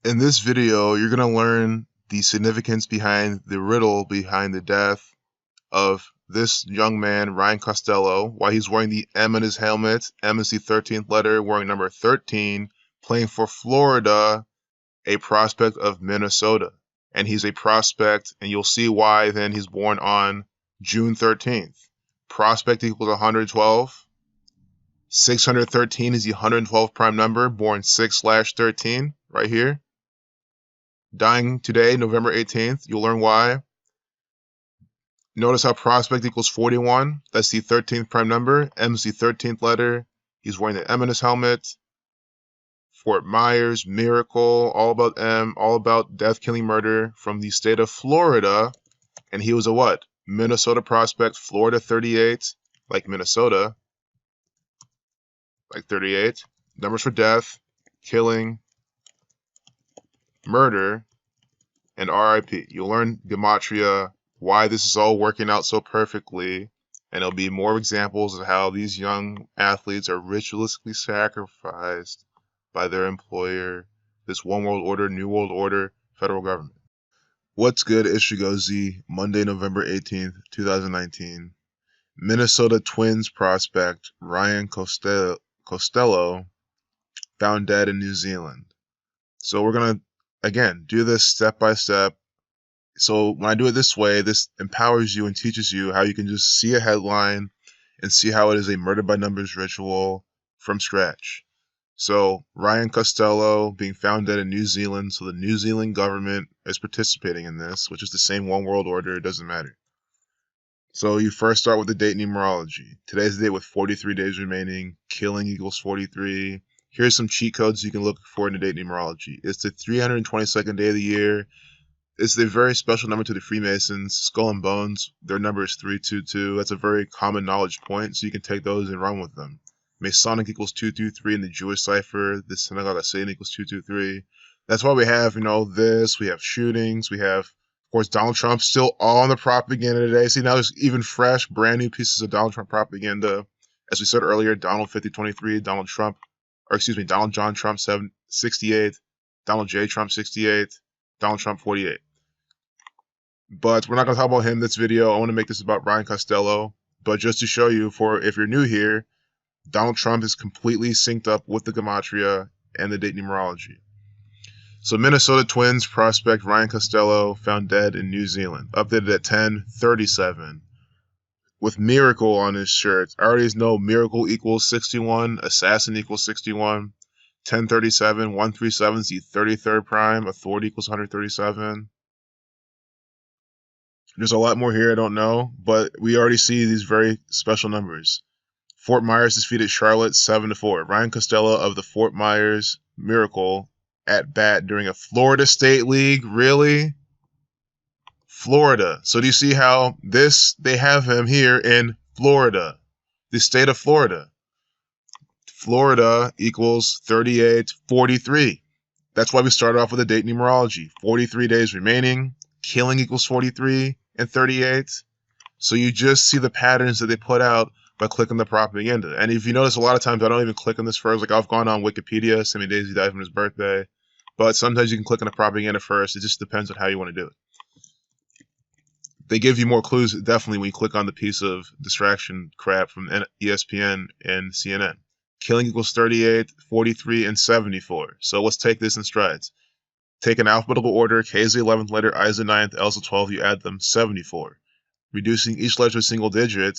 In this video, you're going to learn the significance behind the riddle behind the death of this young man, Ryan Costello, why he's wearing the M in his helmet. M is the 13th letter, wearing number 13, playing for Florida, a prospect of Minnesota. And he's a prospect, and you'll see why then he's born on June 13th. Prospect equals 112. 613 is the 112th prime number, born 6/13, right here. Dying today, November 18th. You'll learn why. Notice how prospect equals 41. That's the 13th prime number. M is the 13th letter. He's wearing the M in his helmet. Fort Myers, miracle, all about M, all about death, killing, murder from the state of Florida. And he was a what? Minnesota prospect, Florida 38, like Minnesota, like 38. Numbers for death, killing, murder, and RIP. You'll learn gematria, why this is all working out so perfectly, and there'll be more examples of how these young athletes are ritualistically sacrificed by their employer, this one world order, new world order, federal government. What's good, Ishigozi, Monday, November 18th, 2019. Minnesota Twins prospect Ryan Costello found dead in New Zealand. So we're going to, again, do this step by step. So when I do it this way, this empowers you and teaches you how you can just see a headline and see how it is a murder by numbers ritual from scratch. So Ryan Costello being found dead in New Zealand, so the New Zealand government is participating in this, which is the same one world order, it doesn't matter. So you first start with the date numerology. Today's the date with 43 days remaining, killing equals 43. Here's some cheat codes you can look for in the date numerology. It's the 322nd day of the year. It's the very special number to the Freemasons. Skull and Bones, their number is 322. That's a very common knowledge point, so you can take those and run with them. Masonic equals 223 in the Jewish cipher. The Synagogue of Satan equals 223. That's why we have, this. We have shootings. We have, of course, Donald Trump still all on the propaganda today. See, now there's even fresh, brand new pieces of Donald Trump propaganda. As we said earlier, Donald 5023, Donald John Trump 68, Donald J. Trump 68, Donald Trump 48. But we're not going to talk about him this video. I want to make this about Ryan Costello. But just to show you, if you're new here, Donald Trump is completely synced up with the gematria and the date numerology. So Minnesota Twins prospect Ryan Costello found dead in New Zealand. Updated at 10:37. With miracle on his shirt. I already know miracle equals 61. Assassin equals 61. 1037. 137 is the 33rd prime. Authority equals 137. There's a lot more here I don't know, but we already see these very special numbers. Fort Myers defeated Charlotte 7-4. Ryan Costello of the Fort Myers Miracle at bat during a Florida State League. Really? Florida. So do you see how they have him here in Florida, the state of Florida. Florida equals 3843. That's why we started off with a date numerology. 43 days remaining. Killing equals 43 and 38. So you just see the patterns that they put out by clicking the propaganda. And if you notice, a lot of times I don't even click on this first. Like I've gone on Wikipedia, so many days he died from his birthday. But sometimes you can click on the propaganda first. It just depends on how you want to do it. They give you more clues, definitely, when you click on the piece of distraction crap from ESPN and CNN. Killing equals 38, 43, and 74. So let's take this in strides. Take an alphabetical order. K is the 11th letter, I is the 9th, L is the 12th. You add them, 74. Reducing each letter to a single digit,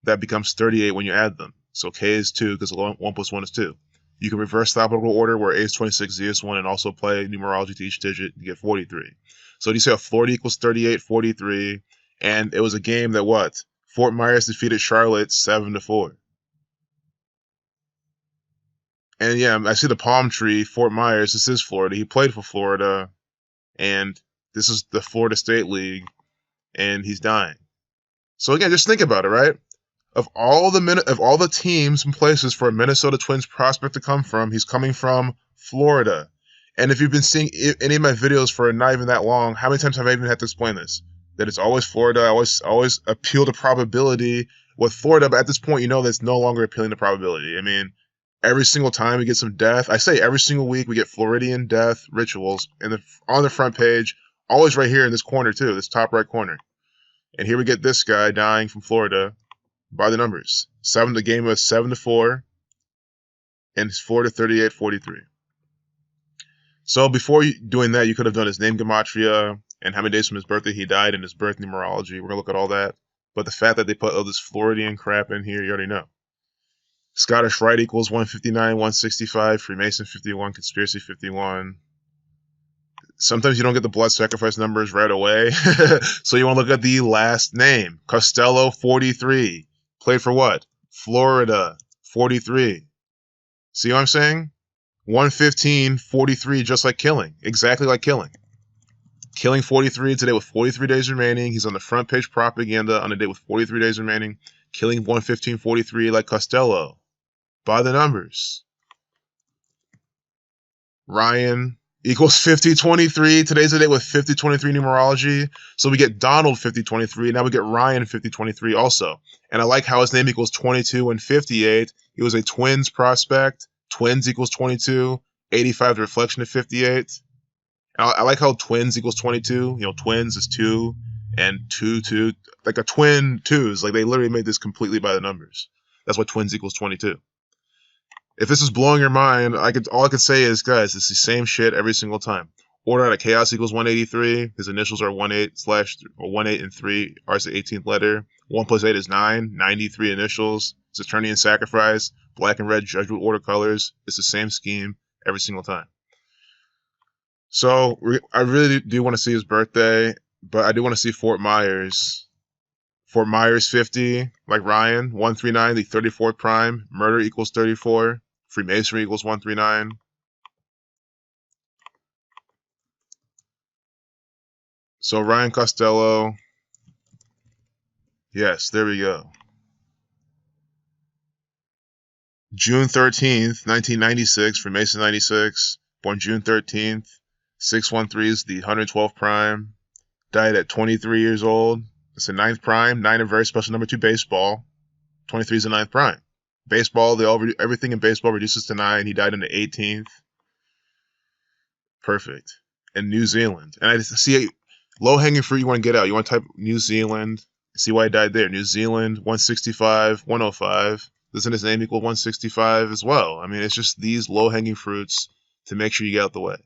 that becomes 38 when you add them. So K is 2 because 1 plus 1 is 2. You can reverse the alphabetical order where A is 26, Z is 1, and also apply numerology to each digit to get 43. So you see how Florida equals 38, 43, and it was a game that what? Fort Myers defeated Charlotte 7-4. And yeah, I see the palm tree, Fort Myers. This is Florida. He played for Florida, and this is the Florida State League, and he's dying. So again, just think about it, right? Of all the teams and places for a Minnesota Twins prospect to come from, he's coming from Florida. And if you've been seeing any of my videos for not even that long, how many times have I even had to explain this? That it's always Florida. I always appeal to probability with Florida, but at this point, you know that's no longer appealing to probability. I mean, Every single time we get some death. I say every single week we get Floridian death rituals on the front page, always right here in this corner too, this top right corner. And here we get this guy dying from Florida by the numbers. The game was 7-4 and 4-38-43. So before doing that, you could have done his name gematria and how many days from his birthday he died and his birth numerology. We're going to look at all that. But the fact that they put all this Floridian crap in here, you already know. Scottish Rite equals 159, 165, Freemason 51, Conspiracy 51. Sometimes you don't get the blood sacrifice numbers right away. So you want to look at the last name. Costello 43. Played for what? Florida 43. See what I'm saying? 115, 43, just like Killing. Exactly like Killing. Killing 43 today with 43 days remaining. He's on the front page propaganda on a day with 43 days remaining. Killing 115, 43 like Costello. By the numbers. Ryan equals 5023. Today's the day with 5023 numerology. So we get Donald 5023. Now we get Ryan 5023 also. And I like how his name equals 22 and 58. He was a Twins prospect. Twins equals 22. 85, the reflection of 58. I like how Twins equals 22. You know, Twins is 2 and 2. Like a twin twos. Like they literally made this completely by the numbers. That's why Twins equals 22. If this is blowing your mind, all I could say is, guys, it's the same shit every single time. Order out of chaos equals 183. His initials are 18 and 3. R is the 18th letter. 1 plus 8 is 9. 93 initials. Saturnian sacrifice. Black and red judgment order colors. It's the same scheme every single time. So I really do want to see his birthday, but I do want to see Fort Myers. Fort Myers 50, like Ryan. 139, the 34th prime. Murder equals 34. Freemasonry equals 139. So Ryan Costello. Yes, there we go. June 13th, 1996, Freemason 96. Born June 13th. 613 is the 112th prime. Died at 23 years old. It's the 9th prime. 9 a very special number to baseball. 23 is the 9th prime. Baseball, everything in baseball reduces to 9. He died on the 18th. Perfect. In New Zealand. And I just see low-hanging fruit you want to get out. You want to type New Zealand. See why he died there. New Zealand, 165, 105. Doesn't his name equal 165 as well? I mean, it's just these low-hanging fruits to make sure you get out the way.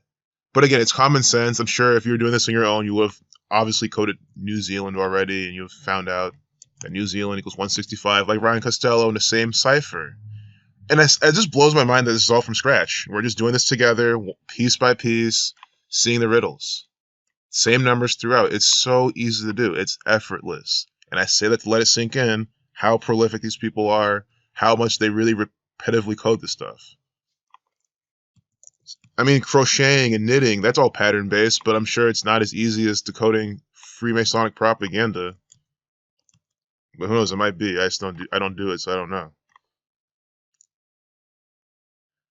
But again, it's common sense. I'm sure if you were doing this on your own, you would have obviously coded New Zealand already, and you've found out that New Zealand equals 165, like Ryan Costello in the same cipher. And it just blows my mind that this is all from scratch. We're just doing this together, piece by piece, seeing the riddles. Same numbers throughout. It's so easy to do. It's effortless. And I say that to let it sink in how prolific these people are, how much they really repetitively code this stuff. I mean, crocheting and knitting, that's all pattern-based, but I'm sure it's not as easy as decoding Freemasonic propaganda. But who knows, it might be. I don't do it, so I don't know.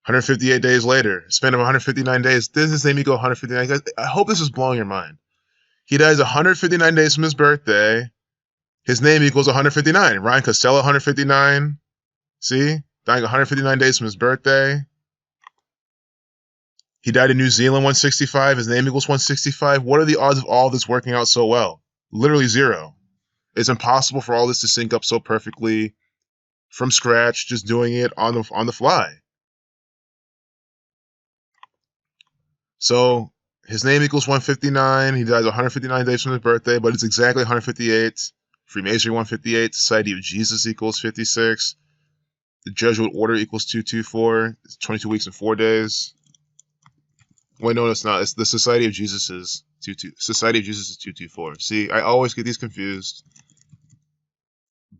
158 days later, span of 159 days. Does his name equal 159? Guys, I hope this is blowing your mind. He dies 159 days from his birthday. His name equals 159. Ryan Costello, 159. See? Dying 159 days from his birthday. He died in New Zealand, 165. His name equals 165. What are the odds of all this working out so well? Literally 0. It's impossible for all this to sync up so perfectly from scratch, just doing it on the fly. So his name equals 159. He dies 159 days from his birthday, but it's exactly 158. Freemasonry 158. Society of Jesus equals 56. The Jesuit Order equals 224. It's 22 weeks and 4 days. Wait, no, it's not. It's the Society of Jesus is 224. See, I always get these confused.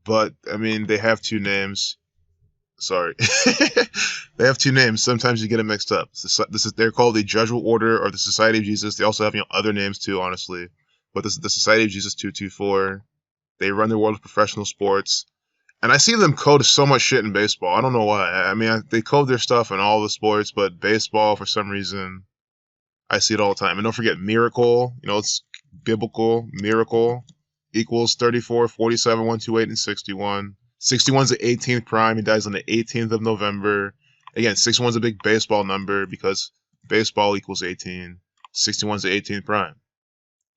But I mean, they have 2 names. Sorry, they have 2 names. Sometimes you get them mixed up. They're called the Jesuit Order or the Society of Jesus. They also have other names too, honestly. But this is the Society of Jesus 224. They run the world of professional sports, and I see them code so much shit in baseball. I don't know why. I mean, they code their stuff in all the sports, but baseball, for some reason, I see it all the time. And don't forget miracle. It's biblical. Miracle equals 34, 47, 128, and 61. 61 is the 18th prime. He dies on the 18th of November. Again, 61 is a big baseball number because baseball equals 18. 61 is the 18th prime.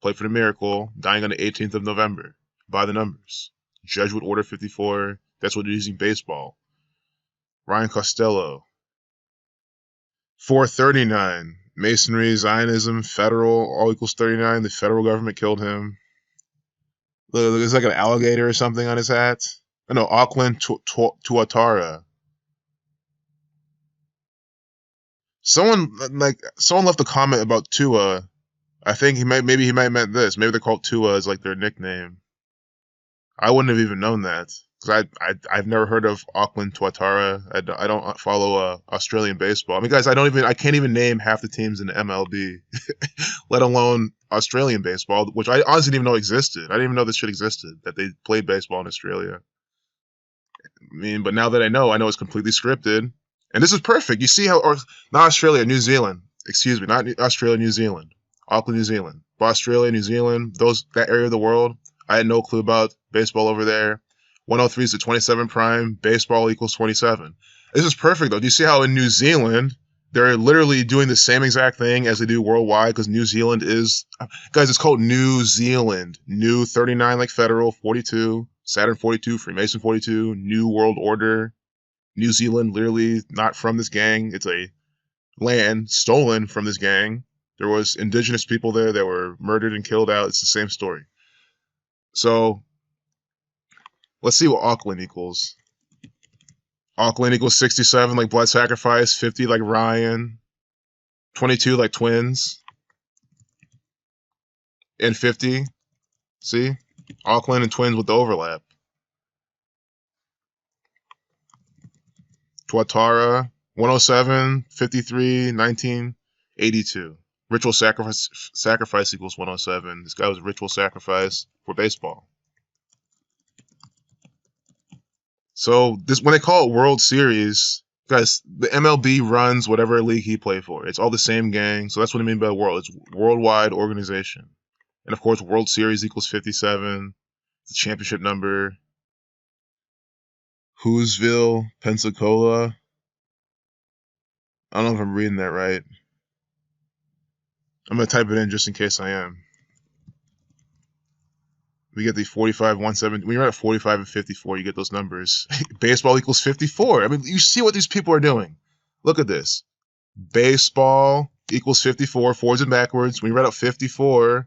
Play for the Miracle, dying on the 18th of November. By the numbers. Jesuit Order 54. That's what they're using baseball. Ryan Costello. 439. Masonry, Zionism, federal, all equals 39. The federal government killed him. Look, there's like an alligator or something on his hat. Oh, no, Auckland Tuatara. Someone left a comment about Tua. I think maybe he might have meant this. Maybe they called Tua as like their nickname. I wouldn't have even known that because I've never heard of Auckland Tuatara. I don't follow Australian baseball. I mean, guys, I can't even name half the teams in the MLB, let alone Australian baseball, which I honestly didn't even know existed. I didn't even know this shit existed, that they played baseball in Australia. I mean, but now that I know it's completely scripted. And this is perfect. You see how, or not Australia, New Zealand. Excuse me, not Australia, New Zealand. Auckland, New Zealand. But Australia, New Zealand, that area of the world, I had no clue about baseball over there. 103 is the 27 prime. Baseball equals 27. This is perfect, though. Do you see how in New Zealand, they're literally doing the same exact thing as they do worldwide? Because New Zealand is... Guys, it's called New Zealand. New 39 like federal, 42. Saturn 42, Freemason 42. New World Order. New Zealand, literally not from this gang. It's a land stolen from this gang. There was indigenous people there that were murdered and killed out. It's the same story. So, let's see what Auckland equals. Auckland equals 67 like Blood Sacrifice, 50 like Ryan, 22 like Twins, and 50. See? Auckland and Twins with the overlap. Tuatara, 107, 53, 19, 82. Ritual sacrifice equals 107. This guy was a ritual sacrifice for baseball. So when they call it World Series, guys, the MLB runs whatever league he played for. It's all the same gang. So that's what I mean by world. It's worldwide organization. And of course, World Series equals 57. It's a championship number. Whoville, Pensacola. I don't know if I'm reading that right. I'm going to type it in just in case I am. We get the 45, 170. When you're at 45 and 54, you get those numbers. Baseball equals 54. I mean, you see what these people are doing. Look at this. Baseball equals 54, forwards and backwards. When you write out 54,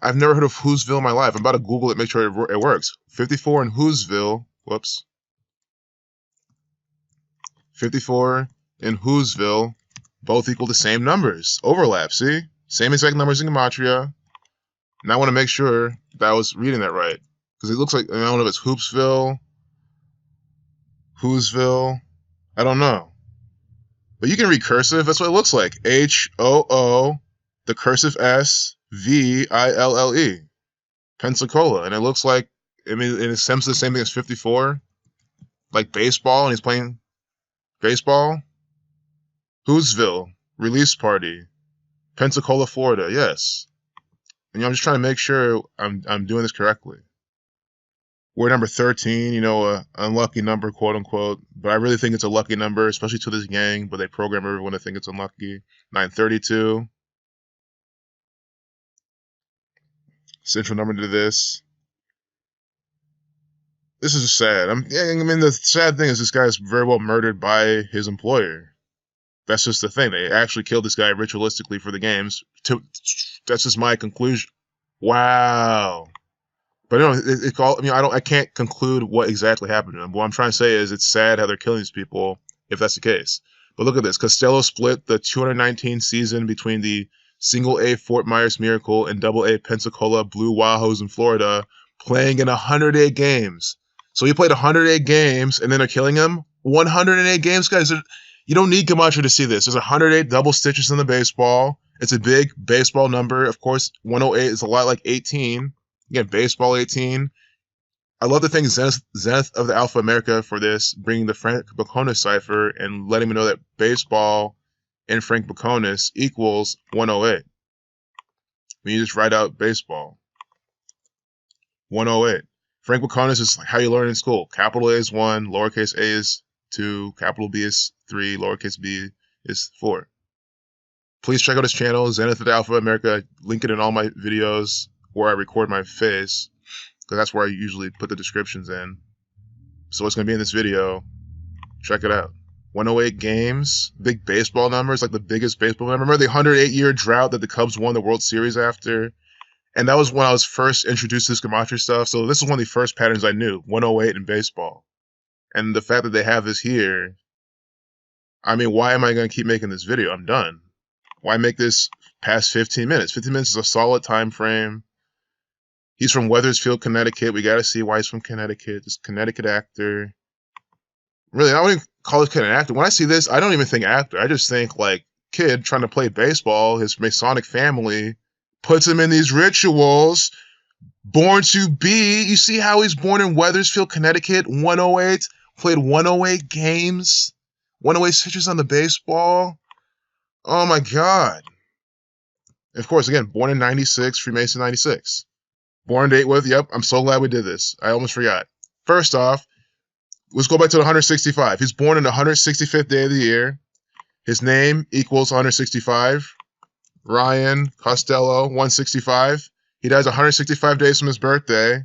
I've never heard of Whoville in my life. I'm about to Google it, make sure it works. 54 in Whoville. Whoops. 54 in Whoville. Both equal the same numbers. Overlap, see? Same exact numbers in gematria. And I want to make sure that I was reading that right. Because it looks like, I don't know if it's Hoopsville, Whoville, I don't know. But you can read cursive, that's what it looks like. H-O-O, the cursive S, V-I-L-L-E. Pensacola. And it looks like, I mean, in a sense, the same thing as 54. Like baseball, and he's playing baseball. Whoville, release party. Pensacola, Florida, yes. And I'm just trying to make sure I'm doing this correctly. Word number 13, an unlucky number, quote unquote. But I really think it's a lucky number, especially to this gang, but they program everyone to think it's unlucky. 932. Central number to this. This is sad. The sad thing is this guy is very well murdered by his employer. That's just the thing. They actually killed this guy ritualistically for the games. That's just my conclusion. Wow. But I can't conclude what exactly happened to him. What I'm trying to say is it's sad how they're killing these people if that's the case. But look at this. Costello split the 219 season between the single A Fort Myers Miracle and double A Pensacola Blue Wahoos in Florida, playing in 108 games. So he played 108 games and then they're killing him? 108 games, guys. You don't need gematria to see this. There's 108 double stitches in the baseball. It's a big baseball number. Of course, 108 is a lot like 18. Again, baseball 18. I love the thing Zenith of the Alpha America for this, bringing the Frank Baconis cipher and letting me know that baseball in Frank Baconis equals 108. When you just write out baseball. 108. Frank Baconis is how you learn in school. Capital A is 1, lowercase a is 2, capital B is 3, lowercase b is 4. Please check out his channel, Zenith of the Alpha America. Link it in all my videos where I record my face, because that's where I usually put the descriptions in. So what's going to be in this video, check it out. 108 games, big baseball numbers, like the biggest baseball number. Remember the 108-year drought that the Cubs won the World Series after? And that was when I was first introduced to this gematria stuff. So this is one of the first patterns I knew, 108 in baseball. And the fact that they have this here, I mean, why am I going to keep making this video? I'm done. Why make this past 15 minutes? 15 minutes is a solid time frame. He's from Wethersfield, Connecticut. We got to see why he's from Connecticut. This Connecticut actor. Really, I wouldn't call this kid an actor. When I see this, I don't even think actor. I just think, like, kid trying to play baseball. His Masonic family puts him in these rituals. Born to be. You see how he's born in Wethersfield, Connecticut, 108. Played 108 games. 108 pitches on the baseball. Oh my God. Of course, again, born in 96, Freemason 96. Born date with, yep, I'm so glad we did this. I almost forgot. First off, let's go back to the 165. He's born in the 165th day of the year. His name equals 165. Ryan Costello, 165. He dies 165 days from his birthday.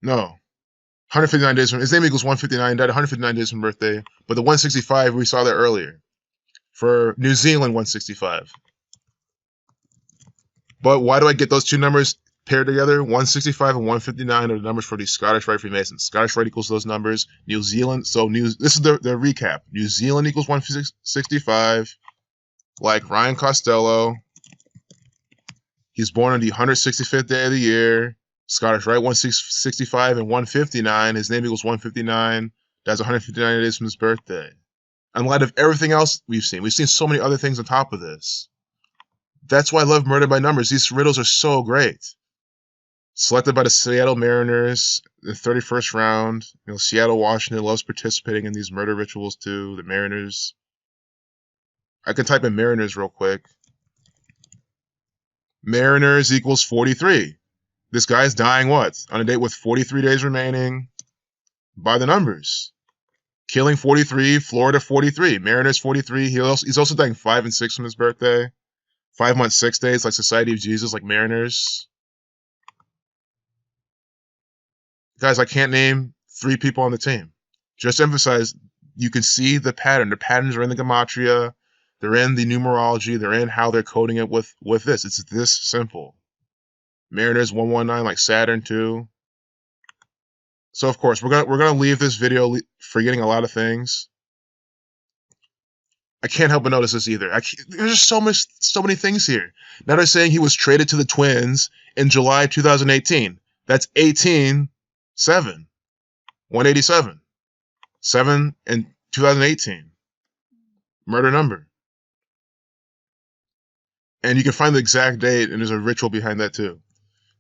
No. 159 days from his name equals 159, died 159 days from birthday. But the 165, we saw that earlier. For New Zealand, 165. But why do I get those two numbers paired together? 165 and 159 are the numbers for the Scottish Rite Freemasons. Scottish Rite equals those numbers. New Zealand, so this is the recap. New Zealand equals 165, like Ryan Costello. He's born on the 165th day of the year. Scottish Rite 165 and 159. His name equals 159. That's 159 days from his birthday. In light of everything else we've seen so many other things on top of this. That's why I love Murder by Numbers. These riddles are so great. Selected by the Seattle Mariners, the 31st round. You know, Seattle, Washington loves participating in these murder rituals too. The Mariners. I can type in Mariners real quick. Mariners equals 43. This guy's dying what? On a date with 43 days remaining. By the numbers. Killing 43, Florida 43, Mariners 43. He's also dying 5 and 6 from his birthday. 5 months, 6 days, like Society of Jesus, like Mariners. Guys, I can't name 3 people on the team. Just to emphasize, you can see the pattern. The patterns are in the gematria. They're in the numerology. They're in how they're coding it with this. It's this simple. Mariners 119, like Saturn too. So of course, we're gonna leave this video forgetting a lot of things. I can't help but notice this either. There's so many things here. Now they're saying he was traded to the Twins in July 2018. That's 18-7. 187. 7 in 2018. Murder number. And you can find the exact date, and there's a ritual behind that too.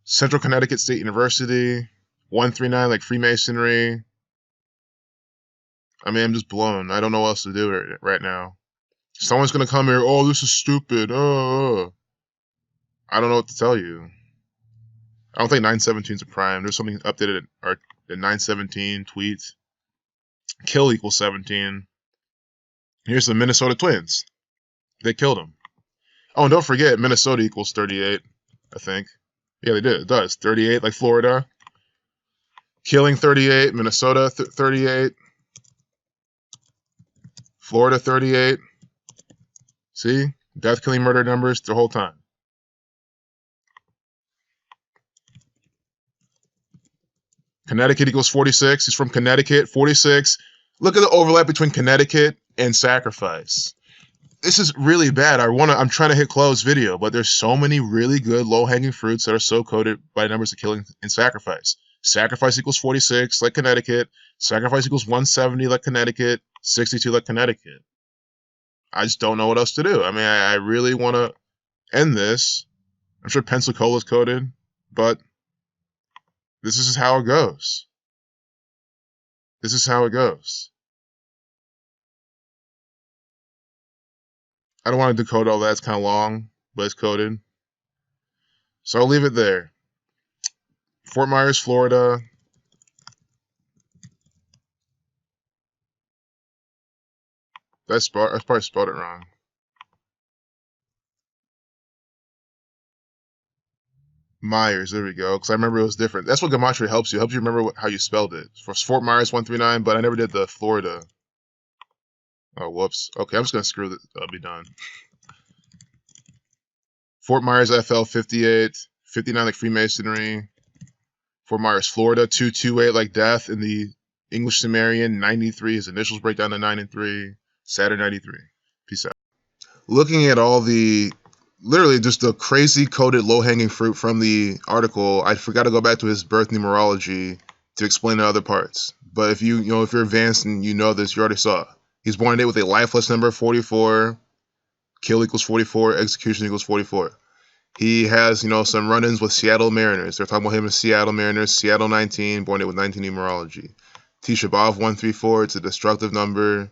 Central Connecticut State University. 139, like Freemasonry. I mean, I'm just blown. I don't know what else to do right now. Someone's going to come here, oh, this is stupid. Oh. I don't know what to tell you. I don't think 917 is a prime. There's something updated at the 917 tweet. Kill equals 17. Here's the Minnesota Twins. They killed him. Oh, and don't forget, Minnesota equals 38, I think. Yeah, they did. It does. 38, like Florida. Killing 38, Minnesota 38, Florida 38. See? Death, killing, murder numbers the whole time. Connecticut equals 46. He's from Connecticut, 46. Look at the overlap between Connecticut and sacrifice. This is really bad. I'm trying to hit close video, but there's so many really good low-hanging fruits that are so coded by numbers of killing and sacrifice. Sacrifice equals 46, like Connecticut. Sacrifice equals 170, like Connecticut. 62, like Connecticut. I just don't know what else to do. I mean, I really want to end this. I'm sure Pensacola's coded, but this is how it goes. This is how it goes. I don't want to decode all that. It's kind of long, but it's coded. So I'll leave it there. Fort Myers, Florida. I probably spelled it wrong. Myers, there we go. Because I remember it was different. That's what gematria helps you. It helps you remember how you spelled it. For Fort Myers 139, but I never did the Florida. Oh, whoops. Okay, I'm just gonna screw this. I'll be done. Fort Myers FL 58, 59 like Freemasonry. Fort Myers, Florida 228 like death in the English Sumerian. 93, his initials break down to 9 and 3. Saturn 93. Peace out. Looking at all the, literally just the crazy coded low-hanging fruit from the article, I forgot to go back to his birth numerology to explain the other parts. But if if you're advanced and you know this, you already saw. He's born today with a lifeless number 44, kill equals 44, execution equals 44. He has, some run-ins with Seattle Mariners. They're talking about him as Seattle Mariners, Seattle 19, born today with 19 numerology. Tisha B'Av 134, it's a destructive number.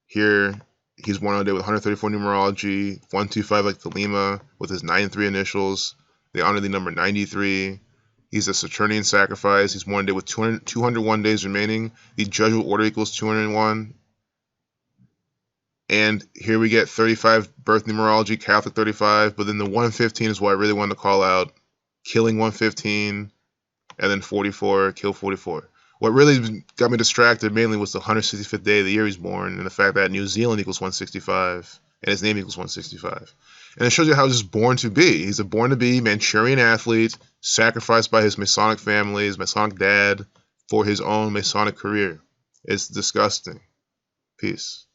Here, he's born on a day with 134 numerology, 125 like the Lima, with his 9-3 initials. They honor the number 93. He's a Saturnian sacrifice. He's born a day with 201 days remaining. The Jesuit order equals 201. And here we get 35 birth numerology, Catholic 35. But then the 115 is what I really wanted to call out. Killing 115, and then 44, kill 44. What really got me distracted mainly was the 165th day of the year he's born, and the fact that New Zealand equals 165, and his name equals 165. And it shows you how he's just born to be. He's a born-to-be Manchurian athlete, sacrificed by his Masonic family, his Masonic dad, for his own Masonic career. It's disgusting. Peace.